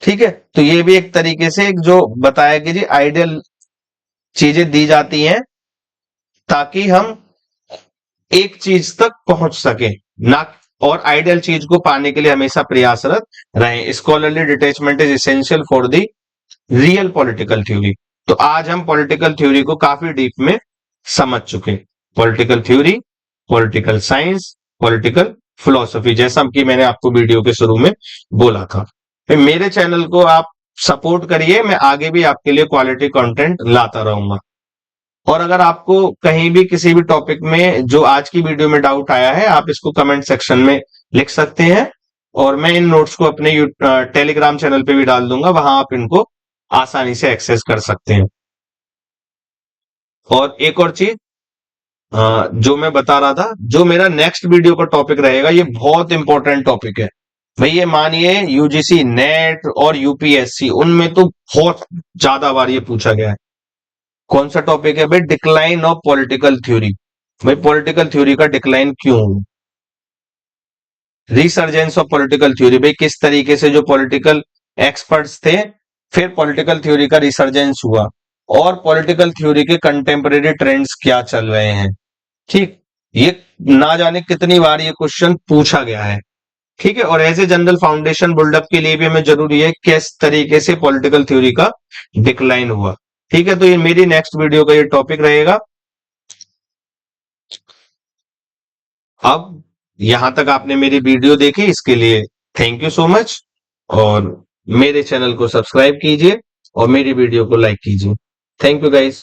ठीक है। तो ये भी एक तरीके से एक जो बताया कि जी आइडियल चीजें दी जाती हैं ताकि हम एक चीज तक पहुंच सके ना, और आइडियल चीज को पाने के लिए हमेशा प्रयासरत रहें। Scholarly detachment is essential for the real political theory. तो आज हम पॉलिटिकल थ्योरी को काफी डीप में समझ चुके। Political theory, political science, political philosophy, जैसा कि मैंने आपको वीडियो के शुरू में बोला था। फिर मेरे चैनल को आप सपोर्ट करिए, मैं आगे भी आपके लिए क्वालिटी कंटेंट लाता रहूंगा। और अगर आपको कहीं भी किसी भी टॉपिक में जो आज की वीडियो में डाउट आया है, आप इसको कमेंट सेक्शन में लिख सकते हैं और मैं इन नोट्स को अपने टेलीग्राम चैनल पे भी डाल दूंगा, वहां आप इनको आसानी से एक्सेस कर सकते हैं। और एक और चीज जो मैं बता रहा था, जो मेरा नेक्स्ट वीडियो का टॉपिक रहेगा, ये बहुत इंपॉर्टेंट टॉपिक है भाई। ये मानिए यूजीसी नेट और यूपीएससी उनमें तो बहुत ज्यादा बार ये पूछा गया है। कौन सा टॉपिक है भाई? Decline of political theory. भाई पॉलिटिकल थ्योरी का डिक्लाइन क्यों? रिसर्जेंस ऑफ पॉलिटिकल थ्योरी, भाई किस तरीके से जो पॉलिटिकल एक्सपर्ट्स थे फिर पॉलिटिकल थ्योरी का रिसर्जेंस हुआ, और पॉलिटिकल थ्योरी के कंटेम्परेरी ट्रेंड्स क्या चल रहे हैं, ठीक। ये ना जाने कितनी बार ये क्वेश्चन पूछा गया है, ठीक है। और as a general foundation buildup के लिए भी हमें जरूरी है किस तरीके से पॉलिटिकल थ्योरी का डिक्लाइन हुआ, ठीक है। तो ये मेरी नेक्स्ट वीडियो का ये टॉपिक रहेगा। अब यहां तक आपने मेरी वीडियो देखी, इसके लिए थैंक यू सो मच। और मेरे चैनल को सब्सक्राइब कीजिए और मेरी वीडियो को लाइक कीजिए। Thank you guys.